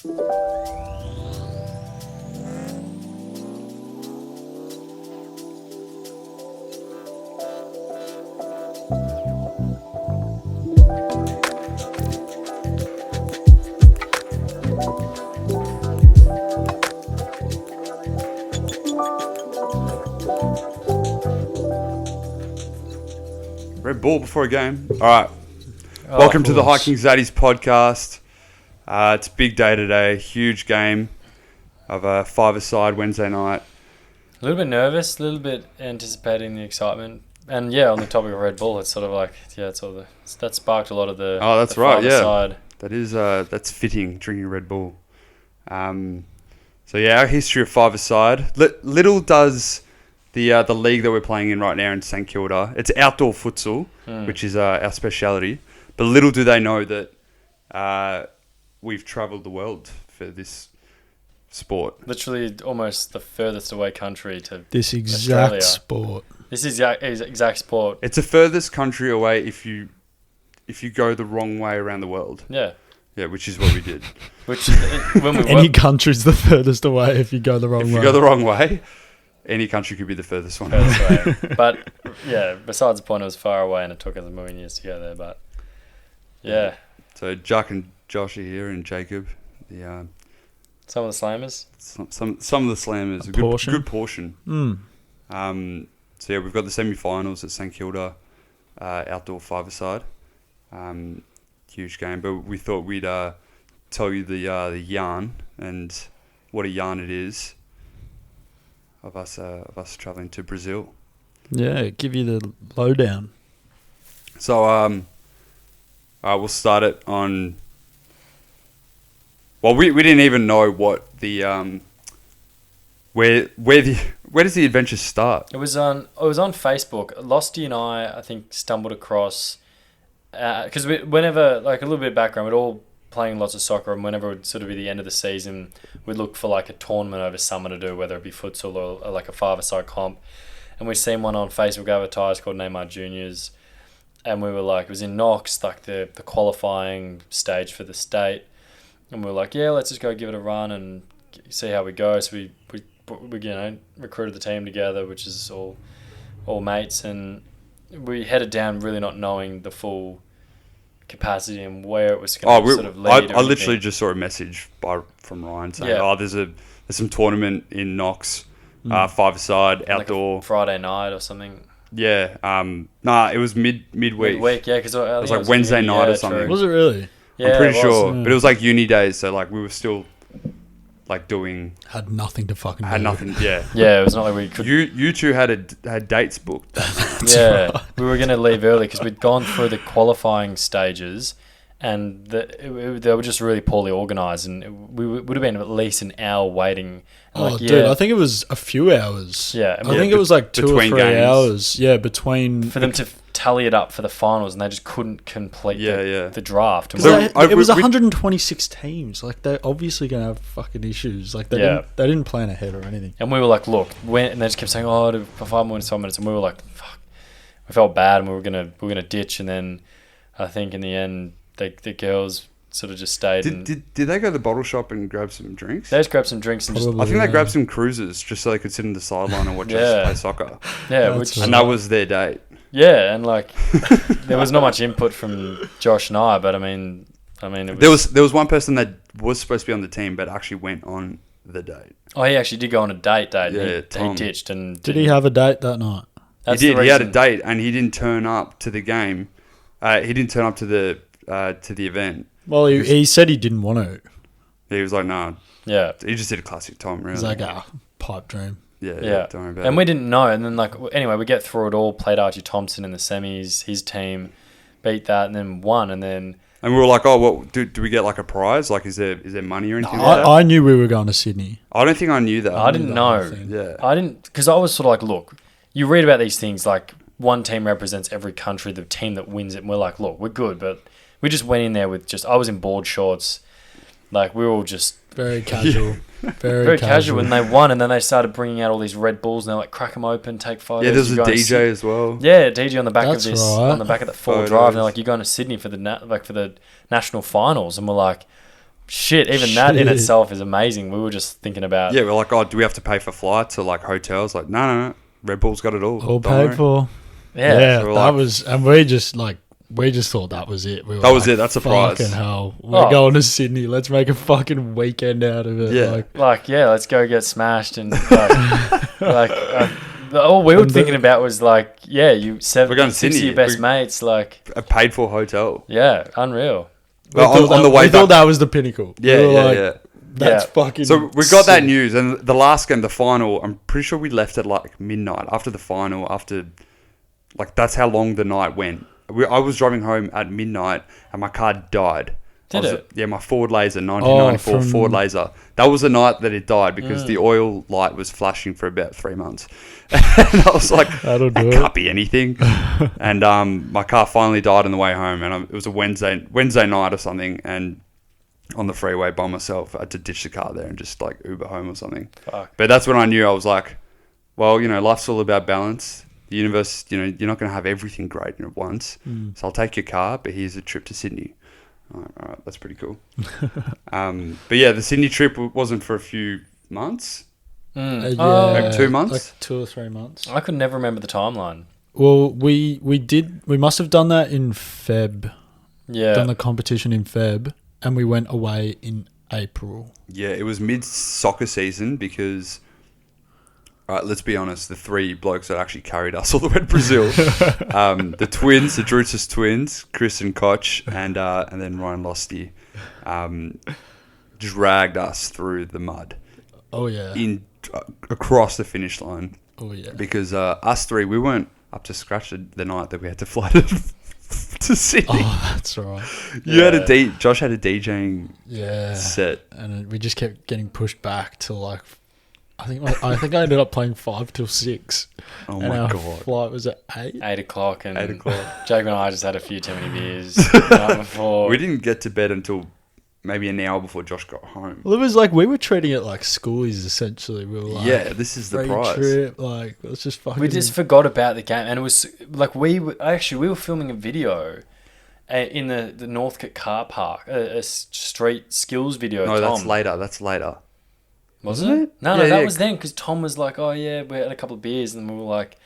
Red Bull before a game. All right. Welcome to the Hiking Zaddies podcast. It's a big day today. Huge game of a five-a-side Wednesday night. A little bit nervous, a little bit anticipating the excitement. And yeah, on the topic of Red Bull, it's sort of like, it's all that sparked a lot of the that's right, yeah. Side. That is, that's fitting, drinking Red Bull. So yeah, our history of five-a-side. Little does the league that we're playing in right now in St Kilda, it's outdoor futsal, which is our speciality. But little do they know that we've travelled the world for this sport. Literally almost the furthest away country to this exact Australia. Sport. This is exact sport. It's the furthest country away if you go the wrong way around the world. Yeah. Yeah, which is what we did. Any country's the furthest away if you go the wrong way. If you go the wrong way, any country could be the furthest one. But yeah, besides the point, it was far away and it took us a million years to get there. But yeah. So Jack and Josh are here, and Jacob, some of the slammers. Some of the slammers. Good portion. So yeah, we've got the semi-finals at St Kilda, outdoor five-a-side. Huge game, but we thought we'd tell you the yarn and what a yarn it is of us travelling to Brazil. Yeah, give you the lowdown. So we'll start it on. Well, we didn't even know what the where does the adventure start? It was on Facebook. Losty and I think stumbled across because whenever, like, a little bit of background, we'd all playing lots of soccer, and whenever it would sort of be the end of the season, we'd look for like a tournament over summer to do, whether it be futsal or like a five-a-side comp. And we'd seen one on Facebook advertised called Neymar Juniors, and we were like, it was in Knox, like the qualifying stage for the state, and we were like, yeah, let's just go give it a run and see how we go. So we recruited the team together, which is all mates, and we headed down really not knowing the full capacity and where it was going to sort of lead. I literally just saw a message from Ryan saying, there's some tournament in Knox, five-a-side, outdoor. Like Friday night or something. Yeah. It was midweek. Midweek, yeah. Cause it was like Wednesday night or something. True. Was it really? Yeah, I'm pretty sure. Yeah. But it was like uni days, so like we were still like doing... Had nothing to fucking do. Had nothing, yeah. Yeah, it was not like we could... You two had dates booked. Yeah, right. We were going to leave early because we'd gone through the qualifying stages, and they were just really poorly organised, and we would have been at least an hour waiting. And dude, I think it was a few hours. Yeah. I think it was like 2 or 3 hours. Yeah, between... For them to tally it up for the finals, and they just couldn't complete the draft. It was 126 teams. Like, they're obviously going to have fucking issues. Like, they didn't plan ahead or anything. And we were like, look, and they just kept saying, for 5 minutes, and we were like, fuck. We felt bad, and we were gonna ditch, and then I think in the end, the girls sort of just stayed. Did they go to the bottle shop and grab some drinks? They just grabbed some drinks and I think they grabbed some cruisers just so they could sit in the sideline and watch us play soccer. Yeah, and that was their date. Yeah, and like there was not much input from Josh and I, but I mean, it was, there was one person that was supposed to be on the team but actually went on the date. Oh, he actually did go on a date. Yeah, he ditched and did he have a date that night? He did. He had a date, and he didn't turn up to the game. He didn't turn up to the event. Well, he said he didn't want to. He was like, "Nah." Yeah. He just did a classic Tom, really. He's like, pipe dream. Yeah. Don't worry about it. And we didn't know. And then, anyway, we get through it all. Played Archie Thompson in the semis. His team beat that, and then won. And we were like, "Oh, well, do we get like a prize? Like, is there money or anything?" Like that? I knew we were going to Sydney. I don't think I knew that. I didn't know. Yeah. I didn't, because I was sort of like, look. You read about these things like one team represents every country, the team that wins it, and we're like, look, we're good, but we just went in there with I was in board shorts, like we were all just very casual, very casual, and they won, and then they started bringing out all these Red Bulls, and they're like, crack them open, take photos. Yeah, there's a DJ as well. Yeah, DJ on the back That's of this, right. on the back of the 4 drive, and they're like, you're going to Sydney for the national finals, and we're like, shit, even that in itself is amazing. We were just thinking about... Yeah, we're like, oh, do we have to pay for flights or like hotels? Like, no. Red Bull's got it all. All Don't paid worry. for. Yeah. Yeah, So that we're like- was... And we just thought that was it. We were That was like, it, that's a prize. Fucking hell. We're going to Sydney. Let's make a fucking weekend out of it. Yeah. Let's go get smashed and all we were thinking about was we're going to 6 of Sydney. your best mates, like, A paid for hotel. yeah, unreal. Well, on the way we thought back. that was the pinnacle. Yeah, We were like, yeah. That's Yeah. fucking So we got that sick. news, and the last game, the final, I'm pretty sure we left at like midnight after the final. That's how long the night went. I was driving home at midnight, and my car died. Did it? Yeah, my Ford Laser, 1994 from- Ford Laser. That was the night that it died because the oil light was flashing for about 3 months. And I was like, That'll do that it. can't be anything. And my car finally died on the way home, and it was a Wednesday night or something, and on the freeway by myself, I had to ditch the car there and just like Uber home or something. Fuck. But that's when I knew. I was like, well, life's all about balance. The universe, you're not going to have everything great at once. So I'll take your car, but here's a trip to Sydney. All right, that's pretty cool. But yeah, the Sydney trip wasn't for a few months. Maybe 2 months? Like 2 or 3 months. I could never remember the timeline. Well, we must have done that in Feb. Yeah. Done the competition in Feb, and we went away in April. Yeah, it was mid-soccer season because, let's be honest, the 3 blokes that actually carried us all the way to Brazil, the twins, the Drusus twins, Chris and Koch, and then Ryan Losty, dragged us through the mud. Oh yeah. Across the finish line. Oh yeah. Because us 3, we weren't up to scratch the night that we had to fly to Sydney. Oh, that's right. Josh had a DJing Yeah. set. And we just kept getting pushed back till like, I think I ended up playing 5 till 6. Oh and my our God. flight was at 8. 8 o'clock, and 8 o'clock. Jacob and I just had a few too many beers the night before. We didn't get to bed until maybe an hour before Josh got home. Well, it was like we were treating it like schoolies essentially. We were like, Yeah, this is the free prize. trip, like let's just fucking. We just forgot about the game, and it was like we were filming a video in the Northcote car park, a street skills video. No, Tom. that's later. Wasn't it? No, Yeah, that yeah. was then because Tom was like, "Oh yeah, we had a couple of beers," and we were like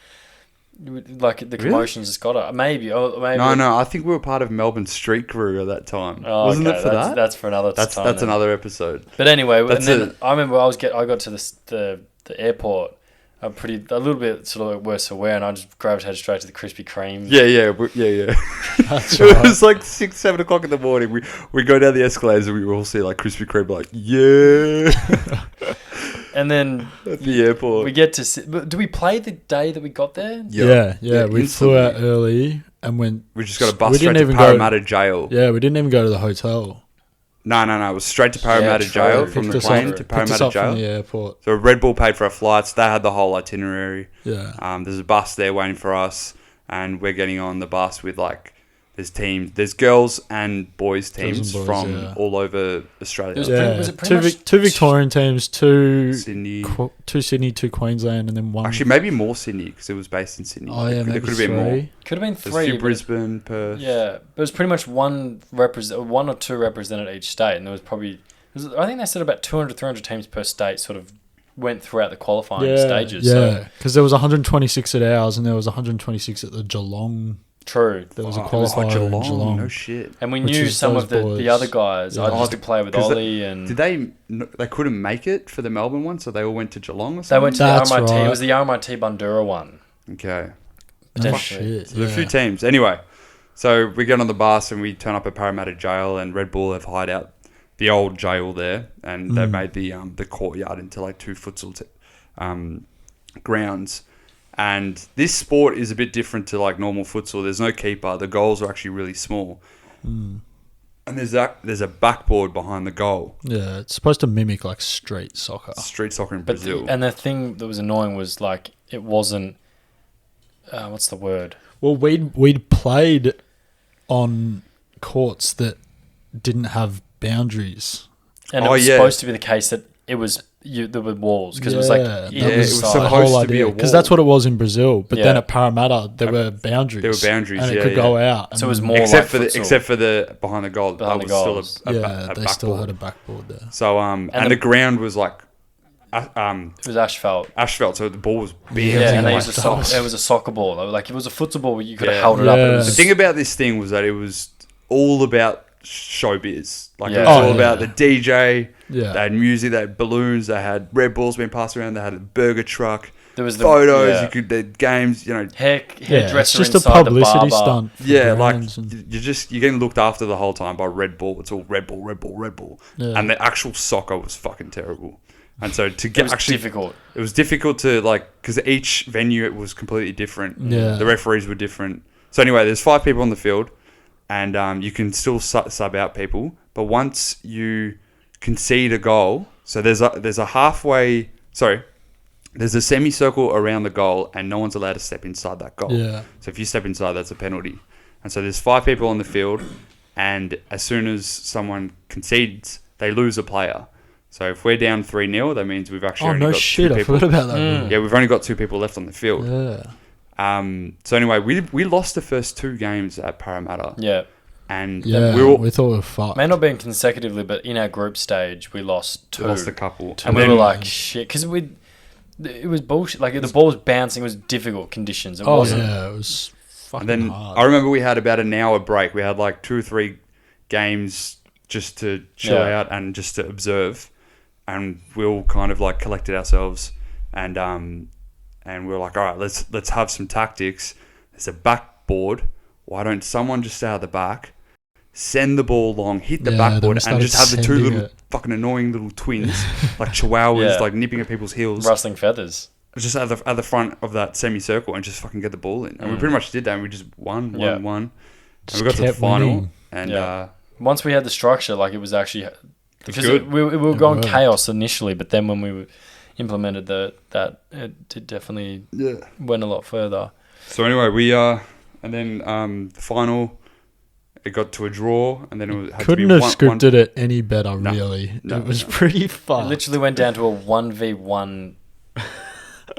the commotions just got it. Maybe. No, I think we were part of Melbourne's street crew at that time. Oh, Wasn't okay, it for that? That's for another time. That's then. another episode. But anyway, That's and then it. I remember I got to the airport. A little bit sort of worse aware, and I just gravitated straight to the Krispy Kreme. Yeah. That's It right. was like 6, 7 o'clock in the morning. We go down the escalators and we all see like Krispy Kreme, like, yeah, And then at the airport. we get to. But do we play the day that we got there? Yeah. We flew out instantly. early and went. We just got a we bus didn't straight to even go- Parramatta Jail. Yeah, we didn't even go to the hotel. No. It was straight to Parramatta true. Jail from Picked the us plane up- to picked us Parramatta up from the Jail. airport. So Red Bull paid for our flights. They had the whole itinerary. Yeah. There's a bus there waiting for us, and we're getting on the bus with like there's girls and boys Girls teams and boys, from yeah. all over Australia. was Yeah. was it pretty much two Victorian teams, two Sydney. two Sydney, 2 Queensland, and then one. Actually, maybe more Sydney because it was based in Sydney. oh yeah, there maybe could have been more. 3. could have been There's a 3. few but- Brisbane, Perth. Yeah, but it was pretty much one or 2 represented each state, and there was probably I think they said about 200, 300 teams per state sort of went throughout the qualifying stages. Yeah, So because there was 126 at ours, and there was 126 at the Geelong. true. There was a Oh, it was qualifier in Geelong. Geelong. No shit. And we Which knew is some those of the boys. other guys. Yeah. I used to play with 'Cause Ollie, and Did they couldn't make it for the Melbourne one, so they all went to Geelong or they something? went to That's the RMIT. right. It was the RMIT Bandura one. Okay. Oh, Potentially. shit, So there are a few yeah. teams. Anyway, so we get on the bus and we turn up at Parramatta Jail, and Red Bull have hired out the old jail there, and they've made the courtyard into like 2 futsal grounds. And this sport is a bit different to like normal futsal. There's no keeper. The goals are actually really small. And there's a backboard behind the goal. Yeah, it's supposed to mimic like street soccer. Street soccer in But Brazil. and the thing that was annoying was like it wasn't. What's the word? Well, we'd played on courts that didn't have boundaries. And it Oh, was yeah. supposed to be the case that it was there were walls because it was like Yeah, either it was side. supposed to be a wall. because that's what it was in Brazil. But then Yeah. at Parramatta, there were boundaries. There were boundaries, and it yeah, could yeah. go out. So it was and- more except like for the behind the goal. Behind That the was goals. still a yeah, they still had a backboard. backboard there. So and the ground was like it was asphalt. asphalt, so the ball was bouncing. Yeah, and they like used it was a soccer ball. Like if it was a futsal ball, you could have Yeah. held it up. And it Yeah. was The thing about this thing was that it was all about showbiz. Like it Yeah. was Oh, all about yeah. the DJ. Yeah. They had music, they had balloons, they had Red Balls being passed around, they had a burger truck, there was the photos, yeah. you could the games, you know. hair Yeah, it's hairdresser just a inside publicity the barber. stunt. for Yeah, like brands and- you're getting looked after the whole time by Red Bull. It's all Red Bull, Red Bull, Red Bull, Yeah. and the actual soccer was fucking terrible. And so to It get was actually, difficult. it was difficult to like because each venue it was completely different. Yeah. The referees were different. So anyway, there's 5 people on the field, and you can still sub out people. But once you concede a goal, so there's a halfway. Sorry, there's a semicircle around the goal, and no one's allowed to step inside that goal. Yeah. So if you step inside, that's a penalty. And so there's 5 people on the field, and as soon as someone concedes, they lose a player. So if we're down 3-0, that means we've actually Oh only no got shit! 2 I people. forgot about that. Mm. Yeah, we've only got 2 people left on the field. Yeah. So anyway, we lost the first 2 games at Parramatta, Yeah. and Yeah, we we thought we were fucked. May not have been consecutively, but in our group stage, we lost 2. lost a couple, and we were like, shit, because it was bullshit. Like the ball was bouncing, it was difficult conditions. It Oh wasn't. yeah, it was fucking and then hard. I remember we had about an hour break. We had like 2 or 3 games just to chill Yeah. out and just to observe, and we all kind of like collected ourselves, and we were like, all right, let's have some tactics. There's a backboard. Why don't someone just stay out the back, send the ball long, hit the Yeah, then we backboard, and started just have the 2 sending little it. fucking annoying little twins, like chihuahuas, Yeah. like nipping at people's heels, Rustling feathers. just at the front of that semicircle and just fucking get the ball in. And we pretty much did that. And we just won. Yeah. And Just we got to the kept final. winning. And Yeah. Once we had the structure, like it was actually because good. we were It going worked. chaos initially, but then when we implemented that, it definitely yeah. went a lot further. So anyway, we and then the final, it got to a draw, and then it was, had Couldn't to be have scripted it any better, No. really. No, it was no. pretty It fun. literally went down to a 1v1,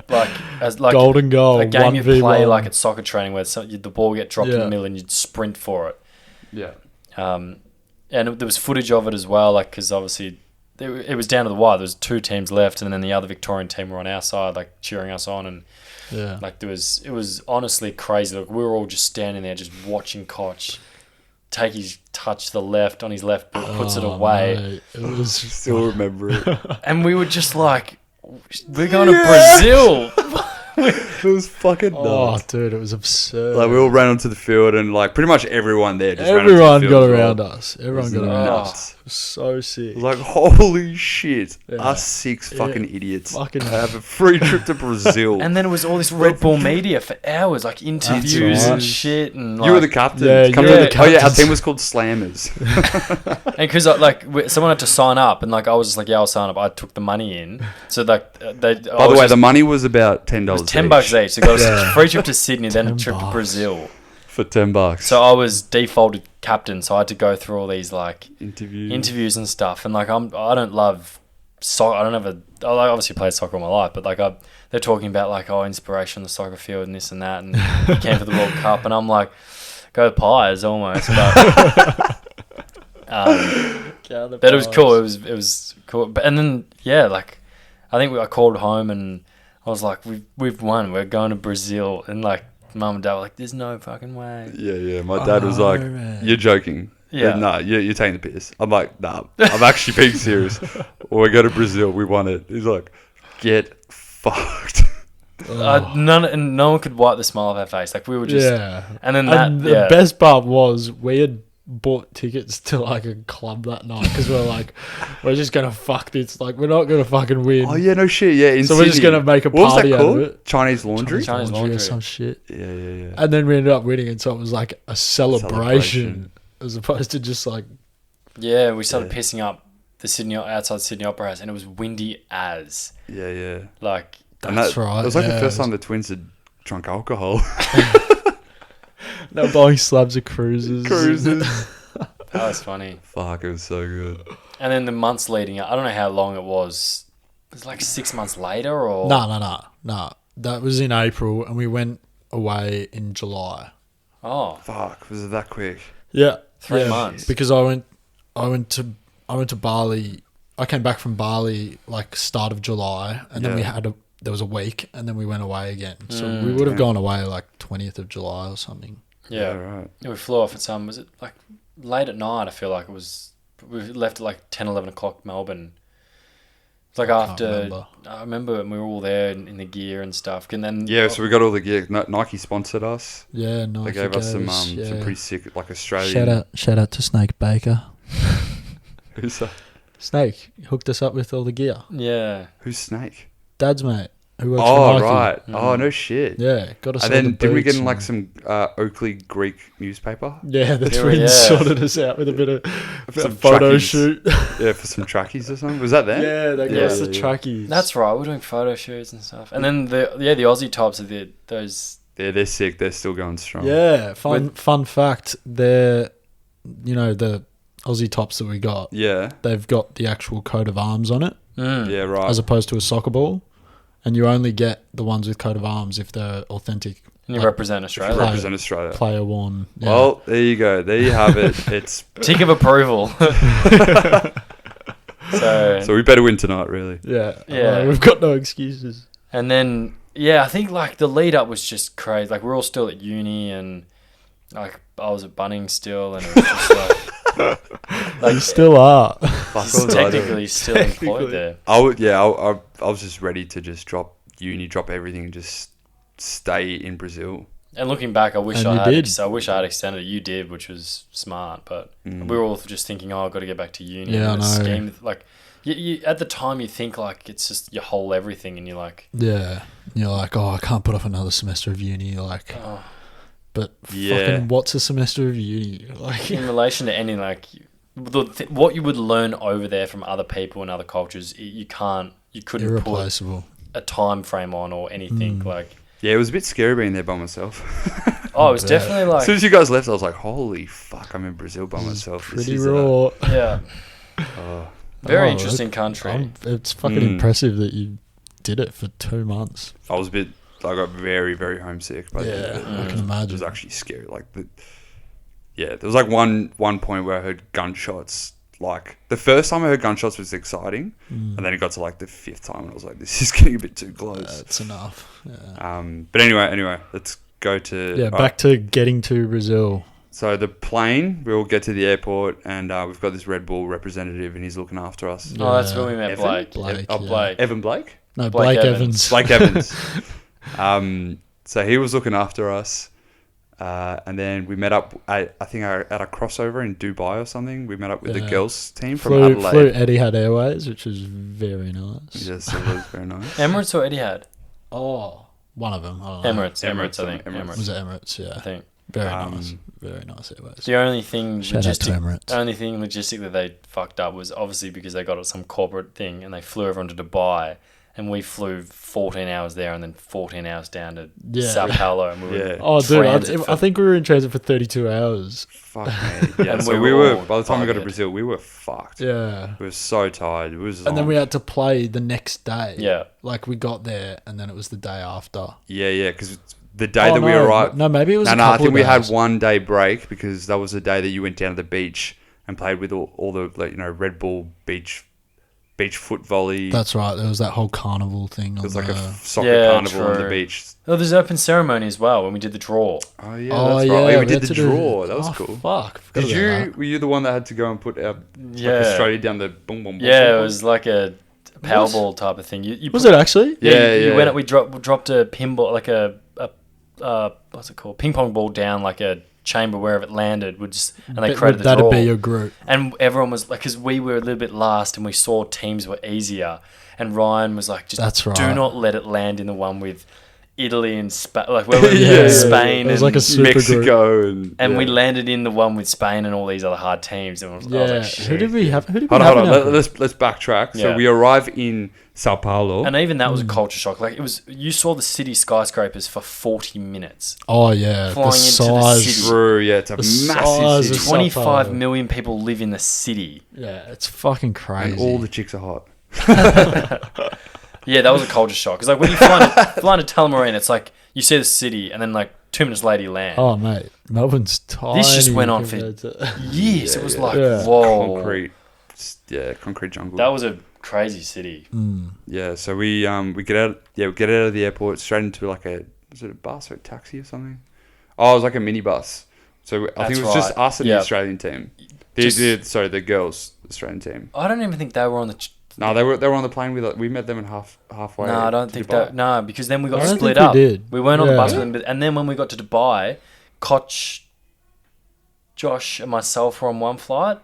like Golden goal. a game you 1v1. play like at soccer training where the ball would get dropped in Yeah. the middle and you'd sprint for it. Yeah. And there was footage of it as well, like because obviously it was down to the wire. There was 2 teams left, and then the other Victorian team were on our side, like cheering us on, and Yeah. like it was honestly crazy. Like we were all just standing there, just watching Koch take his touch to the left on his left foot, puts it Oh, away, mate, it was Still remember it. and we were just like, "We're going to Brazil." It was fucking oh, nuts. dude, it was absurd. Like we all ran onto the field, and like pretty much everyone there just Everyone ran onto the got field as well. around us. Everyone It got was around Oh. us. nuts. It was so sick. Like holy shit, Yeah. us 6 fucking Yeah. idiots Fucking- have a free trip to Brazil. And then it was all this Red Bull media for hours, like interviews right. and shit, and like, you were the captain. Yeah, you Come were on. the Oh yeah, our captains. team was called Slammers. and because like someone had to sign up, and like I was just like, yeah, I'll sign up. I took the money in, so like they. By the way, the money was about $10. it was $10 each. So it was Yeah. free trip to Sydney, then a 10 trip to bucks. Brazil. For $10. So I was defaulted captain, so I had to go through all these like interview. interviews and stuff. And like I don't love soccer. I don't have I obviously played soccer all my life, but like they're talking about like inspiration on the soccer field and this and that, and you came for the World Cup, and I'm like, go Pies almost, but. But it was cool. It was cool. But and then yeah, like I think I called home and I was like, we've won. We're going to Brazil, and like mum and dad were like, there's no fucking way. Yeah. My dad was Oh, like, man. "You're joking." Yeah. Nah, you're taking the piss. I'm like, nah, I'm actually being serious. When we go to Brazil, we won it. He's like, get fucked. No one could wipe the smile off our face. Like we were just, Yeah. and then And that, the yeah. best part was we had bought tickets to like a club that night because we're like, we're just gonna fuck this. Like we're not gonna fucking win. Oh yeah, no shit. Yeah, in so we're just Sydney. gonna make a What was party that out called? of it. Chinese laundry. Chinese Or laundry. some shit. Yeah. And then we ended up winning, and so it was like a celebration, Celebration. as opposed to just like Yeah, we started Yeah. pissing up the outside Sydney Opera House, and it was windy as Yeah. like. And That's that, right, It was like yeah, the first it was- time the twins had drunk alcohol. no buying slabs of cruises. Cruises. That was funny. Fuck, it was so good. And then the months leading up, I don't know how long it was. It was like 6 months later, or No. That was in April, and we went away in July. Oh, Fuck, was it that quick? Yeah, 3 months. Because I went to Bali. I came back from Bali like start of July, and then there was a week, and then we went away again. So we would have gone away like 20th of July or something. Yeah, right. Yeah, we flew off at was it like late at night? I feel like it was. We left at like 10, 11 o'clock Melbourne. It's like after. I remember when we were all there in the gear and stuff. And then So we got all the gear. Nike sponsored us. Yeah, Nike They gave us some yeah. pretty sick, like Australian. Shout out to Snake Baker. Who's that? Snake hooked us up with all the gear. Yeah. Who's Snake? Dad's mate, who works for Oh Nike. right. Oh no shit. Yeah, got us. And all then the didn't we get boots in like and- some Oakley Greek newspaper? Yeah, the Yeah, twins yeah. sorted us out with a bit of Some a photo trackies. shoot. Yeah, for some trackies or something. Was that them? Yeah, they got Yeah, us the yeah. trackies. That's right. We're doing photo shoots and stuff. And then the Aussie tops are those. Yeah, they're sick. They're still going strong. Yeah, fun fact. They're, the Aussie tops that we got. Yeah. They've got the actual coat of arms on it, Yeah, right. as opposed to a soccer ball, and you only get the ones with coat of arms if they're authentic. And you Like, represent You Australia. represent Australia. Player worn. Yeah. Well, there you go. There you have it. It's Tick of approval. So so we better win tonight, really. yeah, Yeah. we've got no excuses. and then I think like the lead up was just crazy. Like we're all still at uni, and like I was at Bunnings still, and it was just like You still are. Fuck he's all that. technically still employed there. I was just ready to just drop uni, drop everything, and just stay in Brazil. And looking back, I wish And I you had. did. I wish I had extended it. You did, which was smart. But we were all just thinking, "Oh, I've got to get back to uni." Yeah, and I the know. scheme, like, you at the time you think like it's just your whole everything, and you're like, Yeah, you're like, oh, I can't put off another semester of uni. You're like, oh. but Yeah. fucking, what's a semester of uni? Like, In relation to any like what you would learn over there from other people and other cultures, you couldn't put irreplaceable. a time frame on or anything. Like, Yeah, it was a bit scary being there by myself. it was Yeah. definitely As like, soon as you guys left, I was like, "Holy fuck, I'm in Brazil by myself." This Pretty is raw. yeah, oh. very Oh, interesting country. It's fucking impressive that you did it for 2 months. I was a bit. I got very, very homesick. But Yeah, I can It imagine. was actually scary. There was like one point where I heard gunshots. Like the first time I heard gunshots was exciting, and then it got to like the 5th time, and I was like, "This is getting a bit too close." It's enough. Yeah, But anyway, let's go to back to getting to Brazil. So the plane, we'll get to the airport, and we've got this Red Bull representative, and he's looking after us. Oh, that's Yeah. where we met Evan? Blake. Blake, Oh, yeah. Blake. Evan Blake. No, Blake Blake Evans. Evans. Blake Evans. So he was looking after us, and then we met up at a crossover in Dubai or something. We met up with the Yeah. girls team from flew Adelaide. Etihad Airways, which was very nice. Yes, it was very nice. Emirates or Etihad? Oh, one of them. I don't know. Emirates, I think. Emirates. Was it Emirates? Yeah. I think. Very Um, nice. Very nice Airways. The only thing Shout out to logistic, Emirates. the only thing logistic that they fucked up was obviously because they got it some corporate thing and they flew everyone to Dubai, and we flew 14 hours there and then 14 hours down to Yeah. Sao Paulo, and we were Yeah. Oh, dude, transit I for- think we were in transit for 32 hours. Fuck me. Yeah, And so we we were were, all by the time we got to buggered. Brazil, we were fucked. Yeah. We were so tired. It was And then we had to play the next day. Yeah. Like, we got there, and then it was the day after. Yeah, because the day Oh, that we no, arrived... No, maybe it was a I couple think of we had days. 1 day break because that was the day that you went down to the beach and played with all the Red Bull beach foot volley. That's right. There was that whole carnival thing. It was on like a the... soccer Yeah, carnival on the true. beach. Oh, there's an open ceremony as well when we did the draw. Oh yeah, Oh, that's yeah. right. Oh, yeah, we had did the to do- draw. That was oh, cool. Fuck. Forgot Did about you? that. Were you the one that had to go and put our Yeah. Australia down the boom boom? Yeah, it was like a Powerball type of thing. You Was it actually? Yeah, You yeah. went. We dropped a pinball, like a what's it called? Ping pong ball down like a chamber wherever it landed. And they created the That'd draw. be your group. And everyone was like, because we were a little bit last, and we saw teams were easier. And Ryan was like, just That's right. do not let it land in the one with Italy and like where we were Yeah. Spain It was and like a super group. Mexico and we yeah. landed in the one with Spain and all these other hard teams. And I was Yeah. like, shit. Who did we have? Who did we Hold have? on. in our group? Let's backtrack. So Yeah. we arrive in Sao Paulo. And even that was a culture shock. Like, it was, you saw the city skyscrapers for 40 minutes. Oh yeah, Flying the into the size. city. True, yeah, it's a The size massive of city. Sao 25 Paulo. million people live in the city. Yeah, it's fucking crazy. And all the chicks are hot. Yeah, that was a culture shock. Because, like, when you fly to Tullamarine, it's like, you see the city, and then, like, 2 minutes later you land. Oh mate, Melbourne's tiny. This just went on for compared to- years. Yeah, It was yeah. like, Yeah. whoa. Concrete jungle. That was a crazy city. Yeah, so we get out of the airport straight into like was it a bus or a taxi or something? Oh, it was like a minibus. So I think That's it was just right. us and Yeah. the Australian team. The girls Australian team. I don't even think they were on the... No, they were on the plane with us. We met them in halfway. No, I don't to think Dubai. that... No, because then we got I don't split think we up. did. We weren't on the Yeah. bus with them. And then when we got to Dubai, Koch, Josh and myself were on one flight.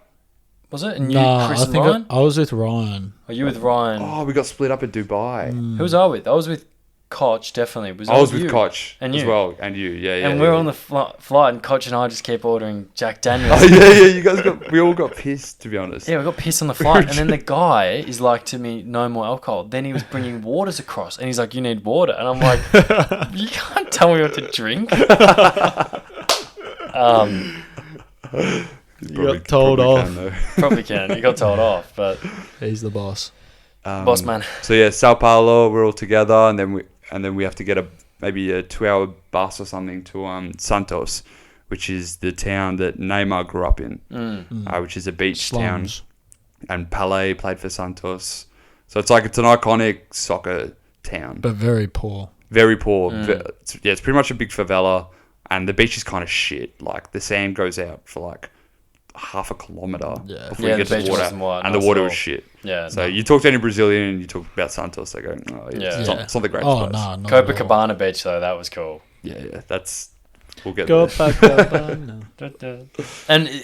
Was it? And you, Nah, Chris I and think Ryan? I was with Ryan. Or you with Ryan? Oh, we got split up at Dubai. Who was I with? I was with Koch, definitely. I was you? with Koch And as you. well, and you, yeah. And we were on the flight, and Koch and I just kept ordering Jack Daniels. Oh yeah, you guys we all got pissed, to be honest. Yeah, we got pissed on the flight, and then the guy is like to me, "No more alcohol." Then he was bringing waters across, and he's like, "You need water," and I'm like, "You can't tell me what to drink." You got told off. can, though. Probably can. You got told off, but He's the boss. boss man. So yeah, Sao Paulo, we're all together, and then we have to get maybe a 2-hour bus or something to Santos, which is the town that Neymar grew up in, which is a beach Slums. town, and Pelé played for Santos. So it's an iconic soccer town, But very poor. very poor. It's pretty much a big favela, and the beach is kind of shit. Like the sand goes out for like half a kilometer Yeah. before Yeah, you the get to beach the water, wasn't and the nice water at was all. shit. Yeah. So you talk to any Brazilian and you talk about Santos, they go, "Oh, yeah, Yeah. it's not the greatest Oh place." no, not at all. Copacabana Beach though, that was cool. Yeah, that's we'll get there. Copacabana.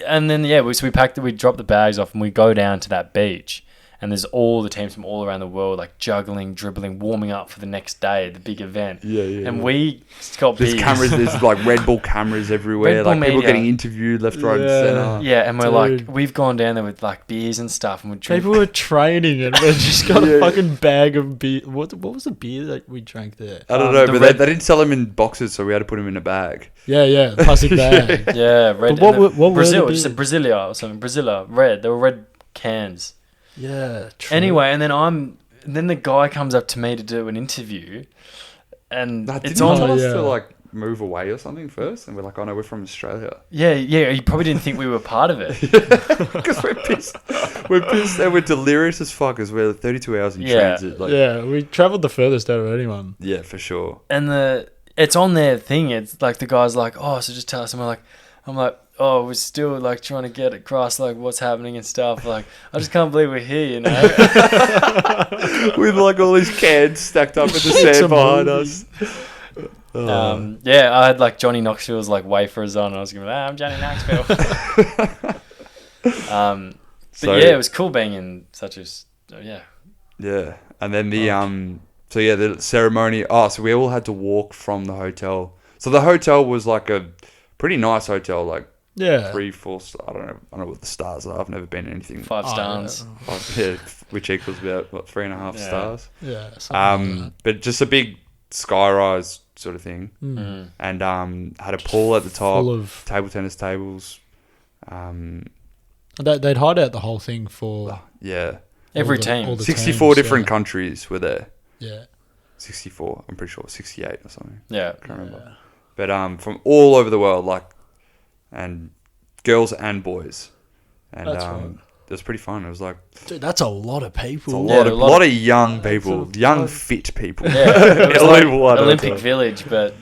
And then yeah, we packed it. We dropped the bags off, and we go down to that beach. And there's all the teams from all around the world, like juggling, dribbling, warming up for the next day, the big event. Yeah. And we got There's beers. cameras. There's like Red Bull cameras everywhere. Red Bull Like people media. getting interviewed left, right, and Yeah. center. Yeah, and we're like, Dude. we've gone down there with like beers and stuff, and we drink. People were training and we just got Yeah. a fucking bag of beer. What was the beer that we drank there? I don't know, the but Red- they didn't sell them in boxes, so we had to put them in a bag. Yeah, plastic bag. Yeah, red. But what and were- what were Brazil? the Just a beers? Brasilia or something. Brasilia, red. They were red cans. Yeah. True. Anyway, and then the guy comes up to me to do an interview, and Nah, it's didn't you on. tell us yeah. to like move away or something first? And we're like, "Oh no, we're from Australia." Yeah. He probably didn't think we were part of it. Because we're pissed. We're pissed and we're delirious as fuck as we're 32 hours in Yeah. transit. Like, Yeah, we travelled the furthest out of anyone. yeah, for sure. And it's on their thing. It's like the guy's like, "Oh, so just tell us." And I'm like, "Oh, we're still like trying to get across like what's happening and stuff." Like, I just can't believe we're here, you know. With like all these cans stacked up in the It's sand a behind movie. us. Yeah, I had like Johnny Knoxville's like wafers on. And I was going, "I'm Johnny Knoxville." But So- yeah, it was cool being in such a yeah. Yeah, and then the ceremony. Oh, so we all had to walk from the hotel. So the hotel was like a pretty nice hotel, like Yeah. 3-4 star. I don't know what the stars are. I've never been anything. 5 Oh, stars. Yeah, which equals about 3.5 Yeah. stars. Yeah. something like But just a big skyrise sort of thing, Mm. and had a pool at the that. top, Full of. table tennis tables. They'd hide out the whole thing for Yeah, Every all the- team. all the 64 teams, different yeah. countries were there. Yeah. 64, I'm pretty sure 68 or something. Yeah. Can't remember. But from all over the world, like, and girls and boys, and That's right. it was pretty fun. It was like Dude, that's a lot of it's people. a Yeah, lot a of lot lot of young people, a young lot- fit people. Yeah, it was like Unbelievable, I don't Olympic know. Village, but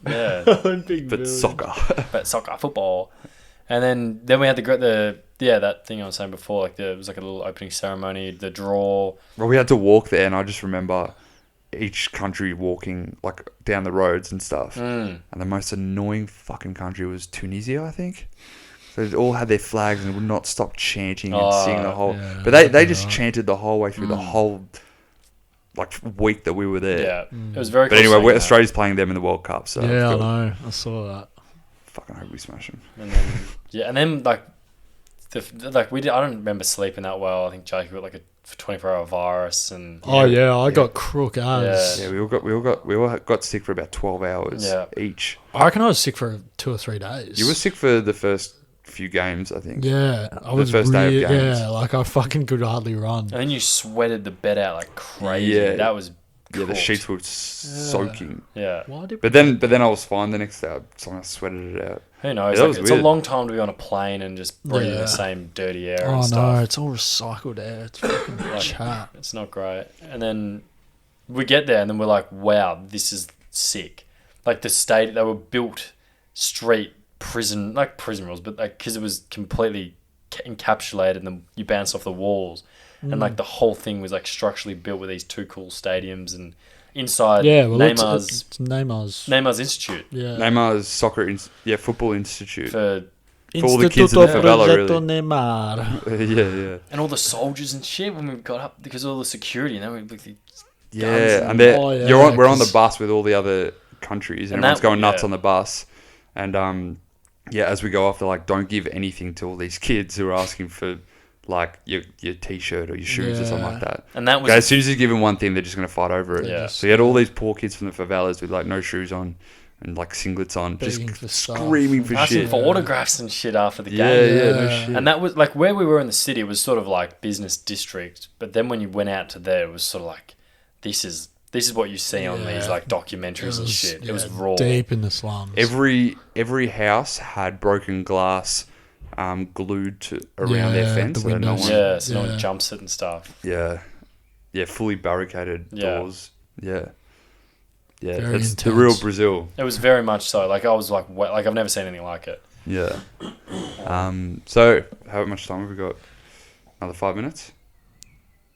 yeah, Olympic But Village. soccer. but soccer, football, and then we had that thing I was saying before, like it was like a little opening ceremony, the draw. Well, we had to walk there, and I just remember each country walking like down the roads and stuff. Mm. And the most annoying fucking country was Tunisia, I think. So they all had their flags and would not stop chanting and Oh, singing the whole. yeah, but they yeah. just chanted the whole way through the whole like week that we were there. Yeah, it was very. But cool anyway, seeing that. Australia's playing them in the World Cup, so Yeah, I know. I saw that. fucking hope we smash them. And then like, I don't remember sleeping that well. I think Jake got like a 24-hour virus, and I got crook as. Yeah, we all got sick for about 12 hours each. I reckon I was sick for 2 or 3 days. You were sick for the first few games, I think. Yeah, I was first day of games. Yeah, like I fucking could hardly run. and then you sweated the bed out like crazy. Yeah. That was Yeah, the cooked. sheets were soaking. Yeah. Why did But then I was fine the next day. I sweated it out. Who knows? Yeah, that Like, was it's weird. a long time to be on a plane and just breathing Yeah. the same dirty air Oh and no, stuff. it's all recycled air. It's fucking chat. It's not great. And then we get there and then we're like, wow, this is sick. Like the state, they were built straight prison, like prison rules, but like because it was completely encapsulated and then you bounce off the walls. And like the whole thing was like structurally built with these 2 cool stadiums and inside Neymar's it's Neymar's. Neymar's Institute Yeah. Neymar's football institute. for For all the kids in the favela, really. Neymar. yeah. and all the soldiers and shit when we got up because of all the security and then we with the Yeah, and- and we're on the 'cause- bus with all the other countries, and And everyone's that- going nuts yeah. on the bus. And as we go off, they're like, "Don't give anything to all these kids who are asking for like your T-shirt or your shoes or something like that." and that was Okay, as soon as you give them one thing, they're just gonna fight over it. Yeah. So you had all these poor kids from the favelas with like no shoes on and like singlets on, Begging just for stuff. screaming for asking shit. for autographs and shit after the Yeah, game. yeah, no Yeah. shit. And that was like where we were in the city was sort of like business district, but then when you went out to there, it was sort of like this is what you see on Yeah. these like documentaries and shit. It was raw. Deep in the slums. Every house had broken glass glued to around their Yeah, fence, the so that no windows. one. Yeah, so no Yeah. one jumps it and stuff. Yeah, fully barricaded Yeah. doors. Yeah, Very it's the real intense. Brazil. It was very much so. Like I was like, like I've never seen anything like it. Yeah. So how much time have we got? Another 5 minutes.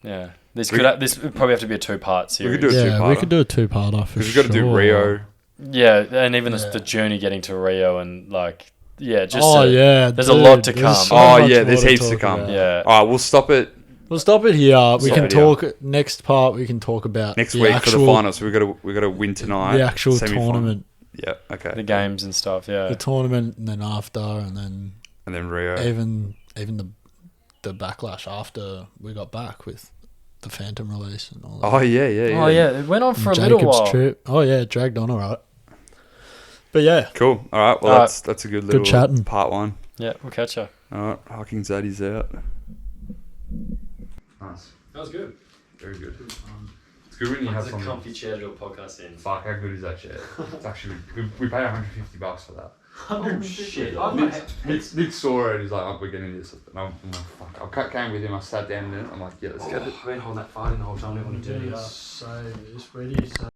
Yeah, this We- this would probably have to be a 2-part series. could do a Yeah, we two-parter. could do a 2-parter for Because we've sure. got to do Rio. Yeah, and even Yeah. the journey getting to Rio and like just yeah, there's a lot to there's come. so Oh, much yeah, more there's to heaps to talk come. about. yeah. All right, we'll stop it We'll stop it here. We Stop can it here. talk next part. We can talk about next the week actual, for the finals. So we got to win tonight. the actual semi-final. tournament, Yeah. Okay. The games and stuff. Yeah, the tournament, and then after, and then And then Rio. even the backlash after we got back with the Phantom release and all that. Oh yeah. Oh yeah, it went on for a And little while. trip. Oh yeah, it dragged on alright. But yeah, Cool. All right. Well, All right. that's a good little chatting. part 1. Yeah, we'll catch you. All right. Hawking Zaddies out. Nice. That was good. Very good. It's good when you have something. comfy chair to do a podcast in. Fuck, how good is that chair? It's actually good. We pay $150 for that. Oh shit! Nick saw it. He's like, "Oh, we're getting this." And I'm like, "Fuck!" I came with him. I sat down in it. I'm like, "Yeah, let's get it." I've been holding that fart in the whole time. I didn't want to do it. say this. Where do you say?